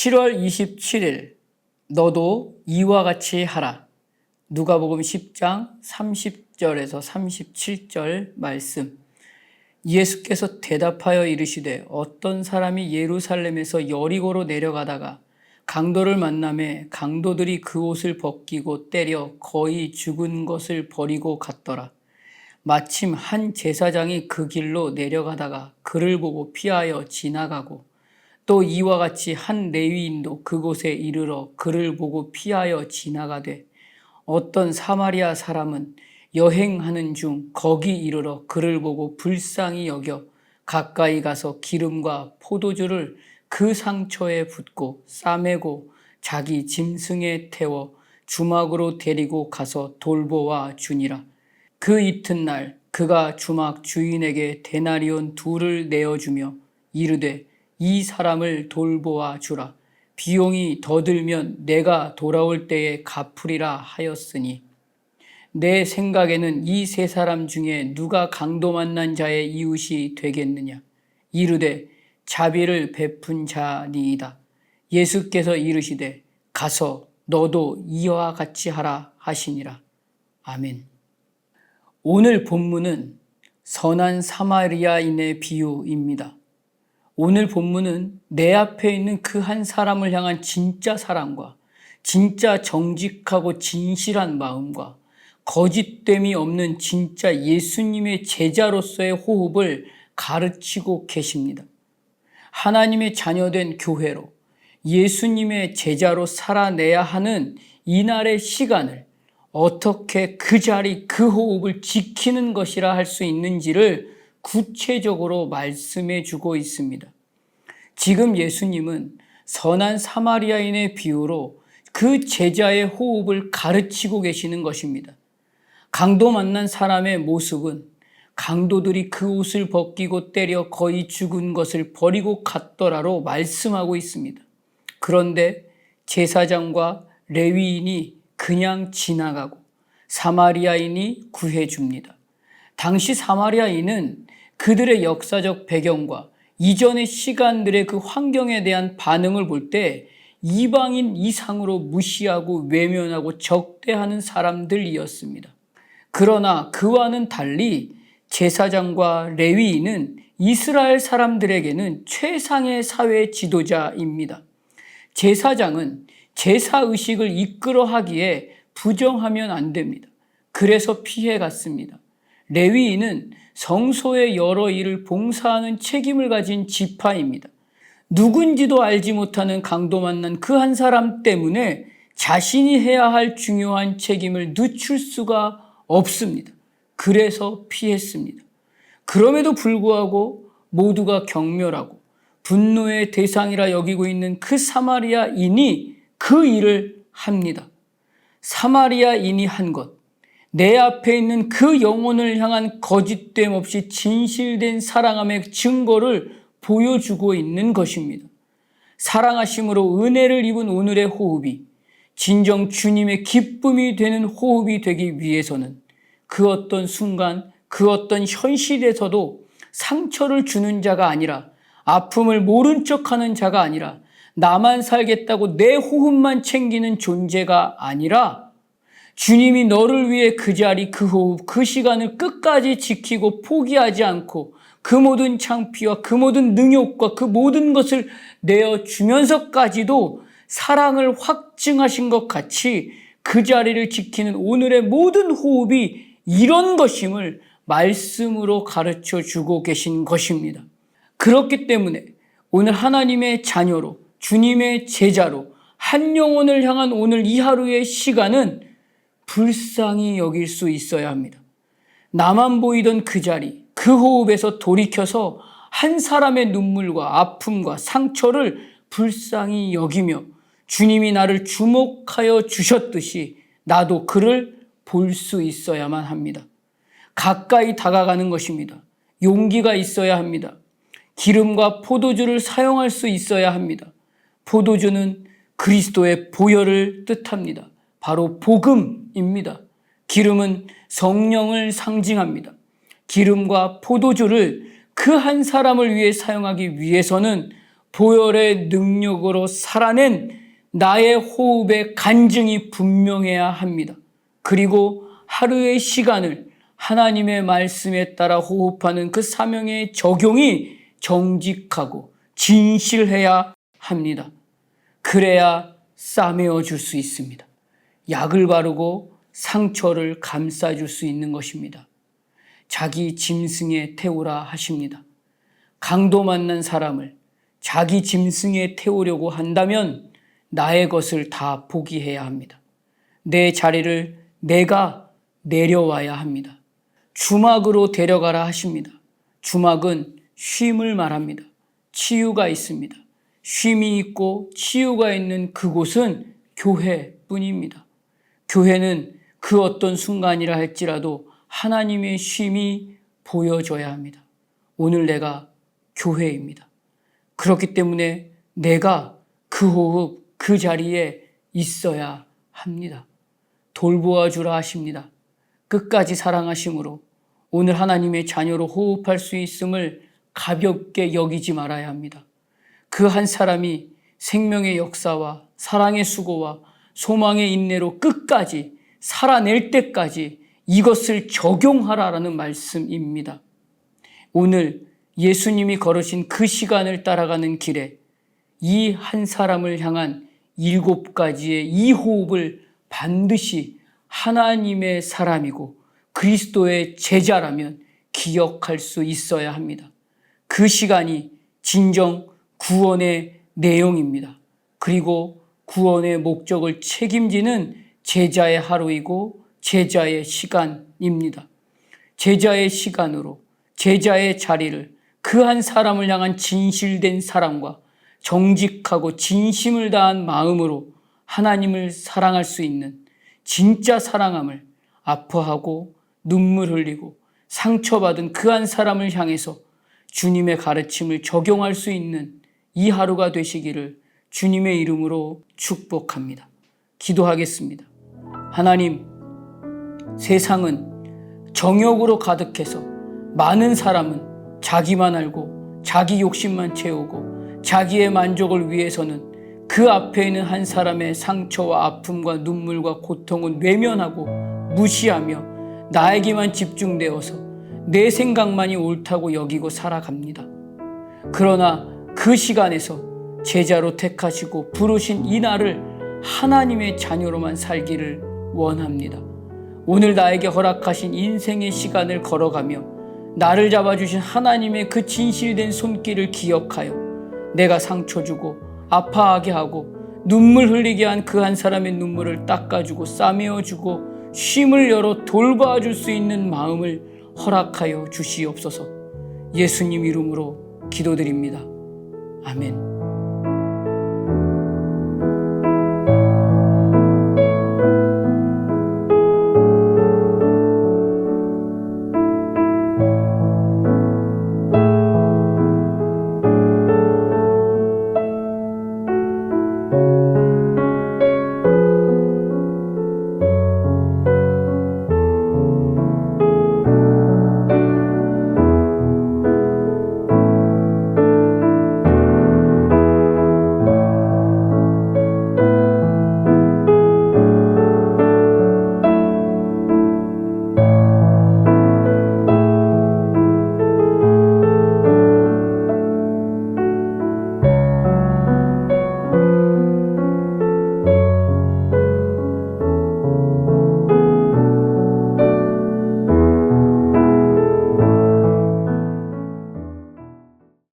7월 27일 너도 이와 같이 하라. 누가복음 10장 30절에서 37절 말씀. 예수께서 대답하여 이르시되 어떤 사람이 예루살렘에서 여리고로 내려가다가 강도를 만나매 강도들이 그 옷을 벗기고 때려 거의 죽은 것을 버리고 갔더라. 마침 한 제사장이 그 길로 내려가다가 그를 보고 피하여 지나가고 또 이와 같이 한 레위인도 그곳에 이르러 그를 보고 피하여 지나가되 어떤 사마리아 사람은 여행하는 중 거기 이르러 그를 보고 불쌍히 여겨 가까이 가서 기름과 포도주를 그 상처에 붓고 싸매고 자기 짐승에 태워 주막으로 데리고 가서 돌보아 주니라. 그 이튿날 그가 주막 주인에게 데나리온 2를 내어주며 이르되 이 사람을 돌보아 주라. 비용이 더 들면 내가 돌아올 때에 갚으리라 하였으니 내 생각에는 이 세 사람 중에 누가 강도 만난 자의 이웃이 되겠느냐. 이르되 자비를 베푼 자니이다. 예수께서 이르시되 가서 너도 이와 같이 하라 하시니라. 아멘. 오늘 본문은 선한 사마리아인의 비유입니다. 오늘 본문은 내 앞에 있는 그 한 사람을 향한 진짜 사랑과 진짜 정직하고 진실한 마음과 거짓됨이 없는 진짜 예수님의 제자로서의 호흡을 가르치고 계십니다. 하나님의 자녀된 교회로 예수님의 제자로 살아내야 하는 이날의 시간을 어떻게 그 자리 그 호흡을 지키는 것이라 할 수 있는지를 구체적으로 말씀해 주고 있습니다. 지금 예수님은 선한 사마리아인의 비유로 그 제자의 호흡을 가르치고 계시는 것입니다. 강도 만난 사람의 모습은 강도들이 그 옷을 벗기고 때려 거의 죽은 것을 버리고 갔더라로 말씀하고 있습니다. 그런데 제사장과 레위인이 그냥 지나가고 사마리아인이 구해줍니다. 당시 사마리아인은 그들의 역사적 배경과 이전의 시간들의 그 환경에 대한 반응을 볼 때 이방인 이상으로 무시하고 외면하고 적대하는 사람들이었습니다. 그러나 그와는 달리 제사장과 레위인은 이스라엘 사람들에게는 최상의 사회 지도자입니다. 제사장은 제사의식을 이끌어 하기에 부정하면 안 됩니다. 그래서 피해갔습니다. 레위인은 성소의 여러 일을 봉사하는 책임을 가진 지파입니다. 누군지도 알지 못하는 강도 만난 그 한 사람 때문에 자신이 해야 할 중요한 책임을 늦출 수가 없습니다. 그래서 피했습니다. 그럼에도 불구하고 모두가 경멸하고 분노의 대상이라 여기고 있는 그 사마리아인이 그 일을 합니다. 사마리아인이 한 것, 내 앞에 있는 그 영혼을 향한 거짓됨 없이 진실된 사랑함의 증거를 보여주고 있는 것입니다. 사랑하심으로 은혜를 입은 오늘의 호흡이 진정 주님의 기쁨이 되는 호흡이 되기 위해서는 그 어떤 순간, 그 어떤 현실에서도 상처를 주는 자가 아니라 아픔을 모른 척하는 자가 아니라 나만 살겠다고 내 호흡만 챙기는 존재가 아니라 주님이 너를 위해 그 자리, 그 호흡, 그 시간을 끝까지 지키고 포기하지 않고 그 모든 창피와 그 모든 능욕과 그 모든 것을 내어주면서까지도 사랑을 확증하신 것 같이 그 자리를 지키는 오늘의 모든 호흡이 이런 것임을 말씀으로 가르쳐 주고 계신 것입니다. 그렇기 때문에 오늘 하나님의 자녀로 주님의 제자로 한 영혼을 향한 오늘 이 하루의 시간은 불쌍히 여길 수 있어야 합니다. 나만 보이던 그 자리, 그 호흡에서 돌이켜서 한 사람의 눈물과 아픔과 상처를 불쌍히 여기며 주님이 나를 주목하여 주셨듯이 나도 그를 볼 수 있어야만 합니다. 가까이 다가가는 것입니다. 용기가 있어야 합니다. 기름과 포도주를 사용할 수 있어야 합니다. 포도주는 그리스도의 보혈을 뜻합니다. 바로 복음입니다. 기름은 성령을 상징합니다. 기름과 포도주를 그 한 사람을 위해 사용하기 위해서는 보혈의 능력으로 살아낸 나의 호흡의 간증이 분명해야 합니다. 그리고 하루의 시간을 하나님의 말씀에 따라 호흡하는 그 사명의 적용이 정직하고 진실해야 합니다. 그래야 싸매어 줄 수 있습니다. 약을 바르고 상처를 감싸줄 수 있는 것입니다. 자기 짐승에 태우라 하십니다. 강도 만난 사람을 자기 짐승에 태우려고 한다면 나의 것을 다 포기해야 합니다. 내 자리를 내가 내려와야 합니다. 주막으로 데려가라 하십니다. 주막은 쉼을 말합니다. 치유가 있습니다. 쉼이 있고 치유가 있는 그곳은 교회뿐입니다. 교회는 그 어떤 순간이라 할지라도 하나님의 쉼이 보여져야 합니다. 오늘 내가 교회입니다. 그렇기 때문에 내가 그 호흡, 그 자리에 있어야 합니다. 돌보아 주라 하십니다. 끝까지 사랑하심으로 오늘 하나님의 자녀로 호흡할 수 있음을 가볍게 여기지 말아야 합니다. 그 한 사람이 생명의 역사와 사랑의 수고와 소망의 인내로 끝까지 살아낼 때까지 이것을 적용하라라는 말씀입니다. 오늘 예수님이 걸으신 그 시간을 따라가는 길에 이 한 사람을 향한 7가지의 이 호흡을 반드시 하나님의 사람이고 그리스도의 제자라면 기억할 수 있어야 합니다. 그 시간이 진정 구원의 내용입니다. 그리고 구원의 목적을 책임지는 제자의 하루이고 제자의 시간입니다. 제자의 시간으로 제자의 자리를 그 한 사람을 향한 진실된 사랑과 정직하고 진심을 다한 마음으로 하나님을 사랑할 수 있는 진짜 사랑함을 아파하고 눈물 흘리고 상처받은 그 한 사람을 향해서 주님의 가르침을 적용할 수 있는 이 하루가 되시기를 주님의 이름으로 축복합니다. 기도하겠습니다. 하나님, 세상은 정욕으로 가득해서 많은 사람은 자기만 알고 자기 욕심만 채우고 자기의 만족을 위해서는 그 앞에 있는 한 사람의 상처와 아픔과 눈물과 고통은 외면하고 무시하며 나에게만 집중되어서 내 생각만이 옳다고 여기고 살아갑니다. 그러나 그 시간에서 제자로 택하시고 부르신 이 날을 하나님의 자녀로만 살기를 원합니다. 오늘 나에게 허락하신 인생의 시간을 걸어가며 나를 잡아주신 하나님의 그 진실된 손길을 기억하여 내가 상처 주고 아파하게 하고 눈물 흘리게 한 그 한 사람의 눈물을 닦아주고 싸매어주고 쉼을 열어 돌봐줄 수 있는 마음을 허락하여 주시옵소서. 예수님 이름으로 기도드립니다. 아멘.